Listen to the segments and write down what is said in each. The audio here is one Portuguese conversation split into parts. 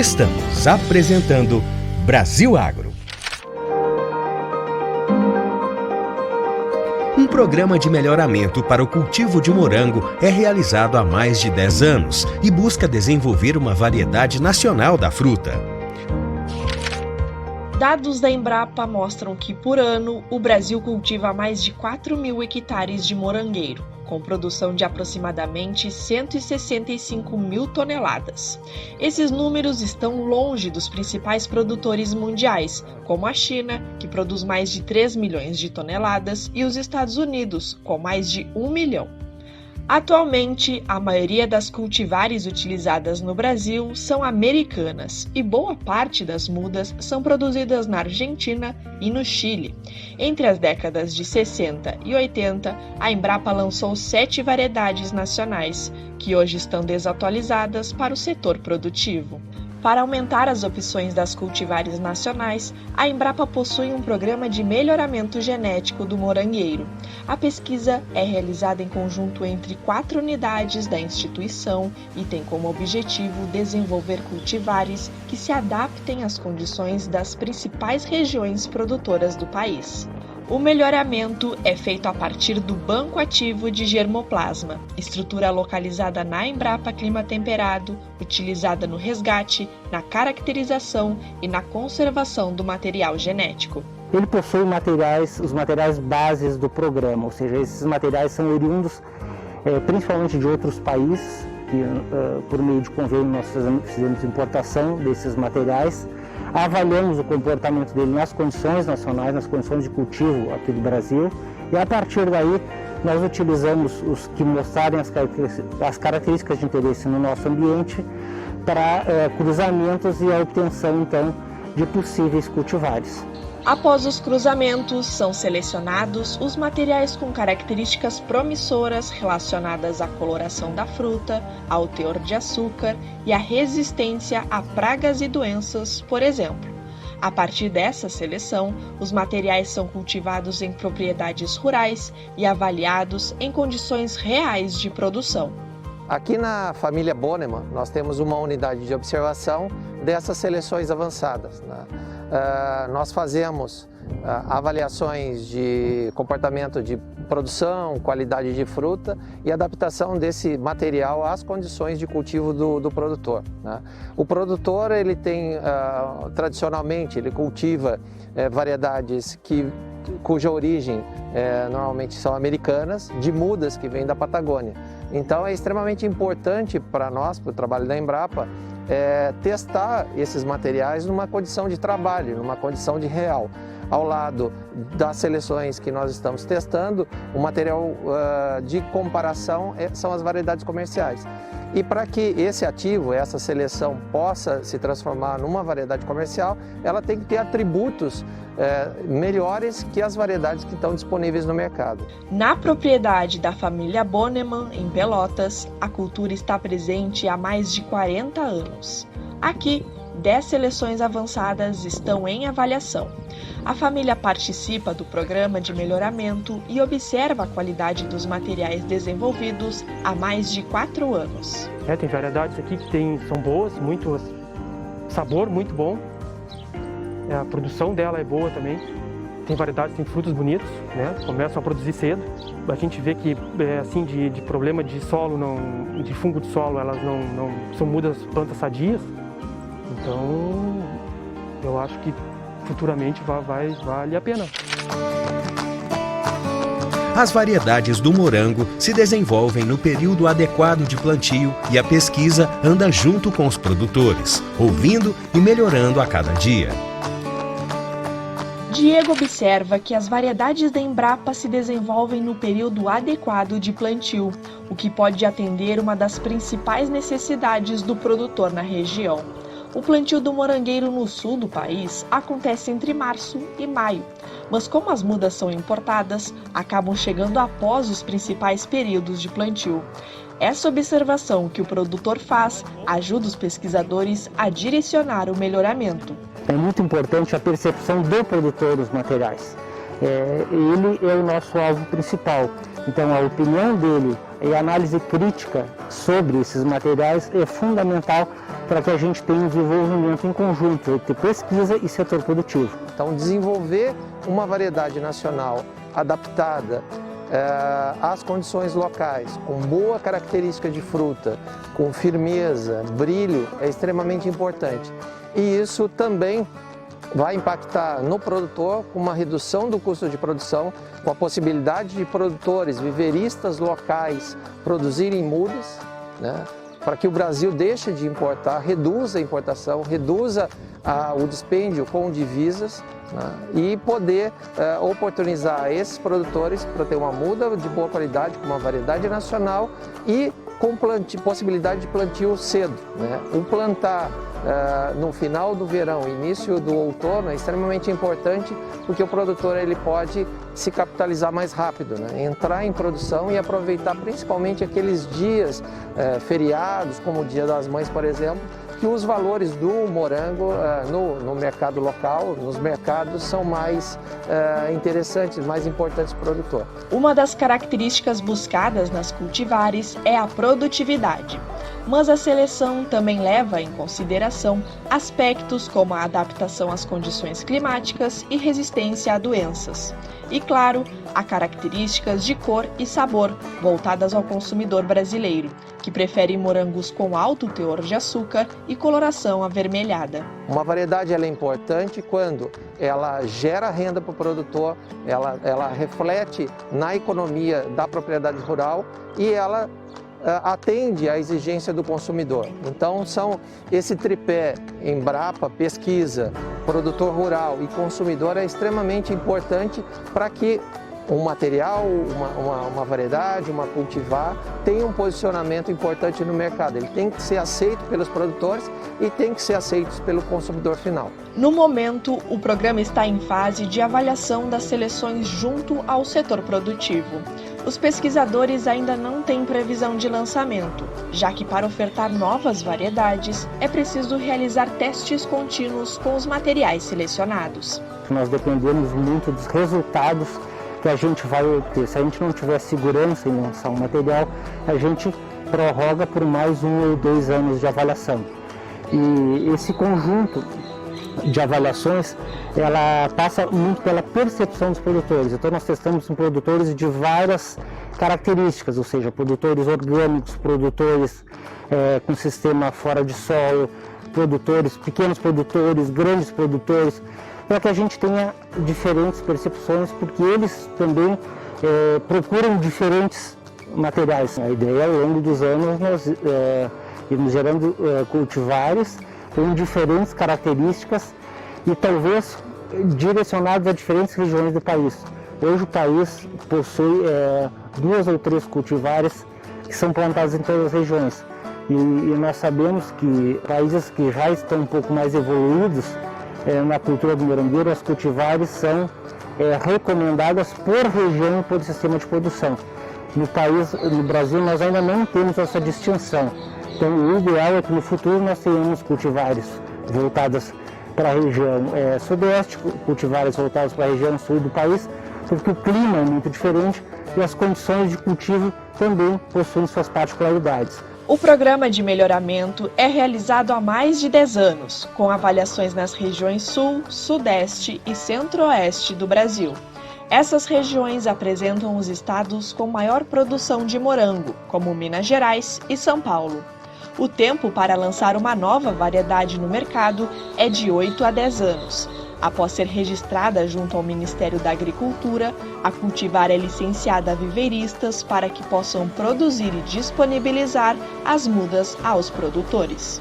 Estamos apresentando Brasil Agro. Um programa de melhoramento para o cultivo de morango é realizado há mais de 10 anos e busca desenvolver uma variedade nacional da fruta. Dados da Embrapa mostram que, por ano, o Brasil cultiva mais de 4.000 hectares de morangueiro, com produção de aproximadamente 165 mil toneladas. Esses números estão longe dos principais produtores mundiais, como a China, que produz mais de 3 milhões de toneladas, e os Estados Unidos, com mais de 1 milhão. Atualmente, a maioria das cultivares utilizadas no Brasil são americanas e boa parte das mudas são produzidas na Argentina e no Chile. Entre as décadas de 60 e 80, a Embrapa lançou 7 variedades nacionais, que hoje estão desatualizadas para o setor produtivo. Para aumentar as opções das cultivares nacionais, a Embrapa possui um programa de melhoramento genético do morangueiro. A pesquisa é realizada em conjunto entre 4 unidades da instituição e tem como objetivo desenvolver cultivares que se adaptem às condições das principais regiões produtoras do país. O melhoramento é feito a partir do banco ativo de germoplasma, estrutura localizada na Embrapa Clima Temperado, utilizada no resgate, na caracterização e na conservação do material genético. Ele possui os materiais bases do programa, ou seja, esses materiais são oriundos principalmente de outros países, que por meio de convênio nós fizemos importação desses materiais. Avaliamos o comportamento dele nas condições nacionais, nas condições de cultivo aqui do Brasil, e a partir daí nós utilizamos os que mostrarem as características de interesse no nosso ambiente para cruzamentos e a obtenção então de possíveis cultivares. Após os cruzamentos, são selecionados os materiais com características promissoras relacionadas à coloração da fruta, ao teor de açúcar e à resistência a pragas e doenças, por exemplo. A partir dessa seleção, os materiais são cultivados em propriedades rurais e avaliados em condições reais de produção. Aqui na família Bornemann, nós temos uma unidade de observação dessas seleções avançadas, né? Nós fazemos avaliações de comportamento de produção, qualidade de fruta e adaptação desse material às condições de cultivo do produtor, né? O produtor, ele tem, tradicionalmente, ele cultiva variedades cuja origem normalmente são americanas, de mudas que vêm da Patagônia. Então é extremamente importante para nós, para o trabalho da Embrapa, testar esses materiais numa condição de trabalho, numa condição de real. Ao lado das seleções que nós estamos testando, o material de comparação são as variedades comerciais. E para que esse ativo, essa seleção, possa se transformar numa variedade comercial, ela tem que ter atributos melhores que as variedades que estão disponíveis no mercado. Na propriedade da família Bornemann, em Pelotas, a cultura está presente há mais de 40 anos. Aqui, 10 seleções avançadas estão em avaliação. A família participa do programa de melhoramento e observa a qualidade dos materiais desenvolvidos há mais de 4 anos. Tem variedades aqui que são boas, muito sabor muito bom. A produção dela é boa também. Tem variedades, tem frutos bonitos, né? Começam a produzir cedo. A gente vê que assim de problema de solo, de fungo de solo, elas não são mudas, plantas sadias. Então, eu acho que futuramente vale a pena. As variedades do morango se desenvolvem no período adequado de plantio e a pesquisa anda junto com os produtores, ouvindo e melhorando a cada dia. Diego observa que as variedades da Embrapa se desenvolvem no período adequado de plantio, o que pode atender uma das principais necessidades do produtor na região. O plantio do morangueiro no sul do país acontece entre março e maio, mas como as mudas são importadas, acabam chegando após os principais períodos de plantio. Essa observação que o produtor faz ajuda os pesquisadores a direcionar o melhoramento. É muito importante a percepção do produtor dos materiais. Ele é o nosso alvo principal. Então a opinião dele e a análise crítica sobre esses materiais é fundamental para que a gente tenha um desenvolvimento em conjunto entre pesquisa e setor produtivo. Então, desenvolver uma variedade nacional adaptada às condições locais, com boa característica de fruta, com firmeza, brilho, é extremamente importante. E isso também vai impactar no produtor com uma redução do custo de produção, com a possibilidade de produtores, viveristas locais produzirem mudas, né, para que o Brasil deixe de importar, reduza a importação, reduza o dispêndio com divisas, né, e poder oportunizar esses produtores para ter uma muda de boa qualidade, com uma variedade nacional e com possibilidade de plantio cedo, né? O plantar no final do verão, início do outono é extremamente importante porque o produtor ele pode se capitalizar mais rápido, né? Entrar em produção e aproveitar principalmente aqueles dias feriados, como o Dia das Mães, por exemplo, que os valores do morango no mercado local, nos mercados, são mais interessantes, mais importantes para o produtor. Uma das características buscadas nas cultivares é a produtividade, mas a seleção também leva em consideração aspectos como a adaptação às condições climáticas e resistência a doenças. E, claro, há características de cor e sabor voltadas ao consumidor brasileiro, que prefere morangos com alto teor de açúcar e coloração avermelhada. Uma variedade ela é importante quando ela gera renda para o produtor, ela reflete na economia da propriedade rural e ela atende à exigência do consumidor. Então, são esse tripé Embrapa, pesquisa, produtor rural e consumidor é extremamente importante para que um material, uma variedade, uma cultivar tenha um posicionamento importante no mercado. Ele tem que ser aceito pelos produtores e tem que ser aceito pelo consumidor final. No momento, o programa está em fase de avaliação das seleções junto ao setor produtivo. Os pesquisadores ainda não têm previsão de lançamento, já que para ofertar novas variedades é preciso realizar testes contínuos com os materiais selecionados. Nós dependemos muito dos resultados que a gente vai obter. Se a gente não tiver segurança em lançar um material, a gente prorroga por mais 1 ou 2 anos de avaliação. E esse conjunto de avaliações, ela passa muito pela percepção dos produtores. Então nós testamos em produtores de várias características, ou seja, produtores orgânicos, produtores com sistema fora de solo, produtores, pequenos produtores, grandes produtores, para que a gente tenha diferentes percepções, porque eles também procuram diferentes materiais. A ideia, ao longo dos anos, nós irmos gerando cultivares com diferentes características e talvez direcionados a diferentes regiões do país. Hoje o país possui 2 ou 3 cultivares que são plantados em todas as regiões. E nós sabemos que países que já estão um pouco mais evoluídos na cultura do morangueiro, as cultivares são recomendadas por região e por sistema de produção. No Brasil, nós ainda não temos essa distinção. Então, o ideal é que no futuro nós tenhamos cultivares voltadas para a região sudeste, cultivares voltados para a região sul do país, porque o clima é muito diferente e as condições de cultivo também possuem suas particularidades. O programa de melhoramento é realizado há mais de 10 anos, com avaliações nas regiões Sul, Sudeste e Centro-Oeste do Brasil. Essas regiões apresentam os estados com maior produção de morango, como Minas Gerais e São Paulo. O tempo para lançar uma nova variedade no mercado é de 8 a 10 anos. Após ser registrada junto ao Ministério da Agricultura, a cultivar é licenciada a viveiristas para que possam produzir e disponibilizar as mudas aos produtores.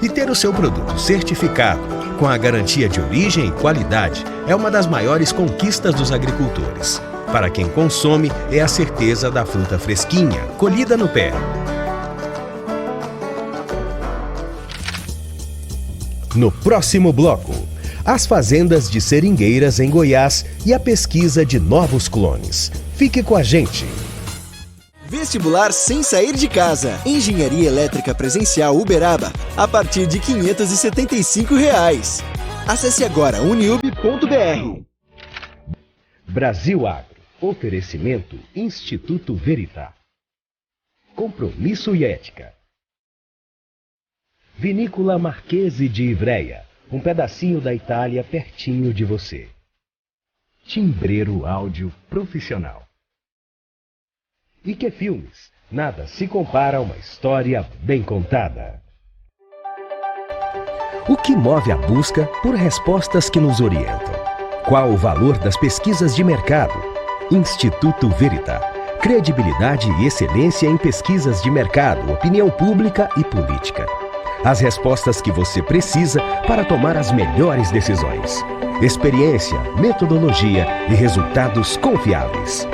E ter o seu produto certificado, com a garantia de origem e qualidade, é uma das maiores conquistas dos agricultores. Para quem consome, é a certeza da fruta fresquinha, colhida no pé. No próximo bloco, as fazendas de seringueiras em Goiás e a pesquisa de novos clones. Fique com a gente! Vestibular sem sair de casa. Engenharia Elétrica Presencial Uberaba, a partir de R$ 575. Acesse agora uniub.br. Brasil Agro. Oferecimento Instituto Veritas. Compromisso e ética. Vinícola Marchese de Ivrea, um pedacinho da Itália pertinho de você. Timbreiro Áudio Profissional. IQ Filmes, nada se compara a uma história bem contada. O que move a busca por respostas que nos orientam? Qual o valor das pesquisas de mercado? Instituto Verità. Credibilidade e excelência em pesquisas de mercado, opinião pública e política. As respostas que você precisa para tomar as melhores decisões. Experiência, metodologia e resultados confiáveis.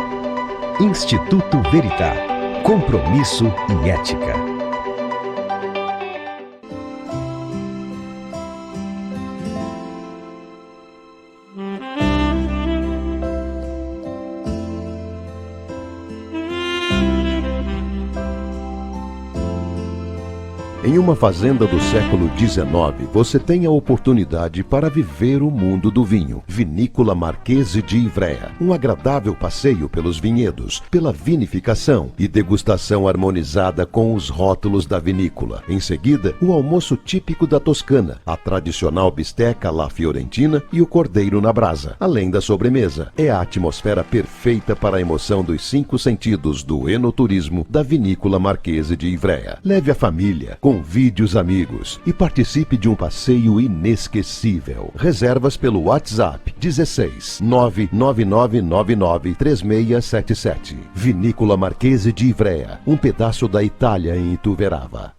Instituto Verità. Compromisso e ética. Em uma fazenda do século XIX, você tem a oportunidade para viver o mundo do vinho. Vinícola Marchese de Ivrea. Um agradável passeio pelos vinhedos, pela vinificação e degustação harmonizada com os rótulos da vinícola. Em seguida, o almoço típico da Toscana, a tradicional bisteca alla fiorentina e o cordeiro na brasa. Além da sobremesa, é a atmosfera perfeita para a emoção dos 5 sentidos do enoturismo da Vinícola Marchese de Ivrea. Leve a família, convide os amigos e participe de um passeio inesquecível. Reservas pelo WhatsApp 16 99999 3677. Vinícola Marchese de Ivrea, um pedaço da Itália em Ituverava.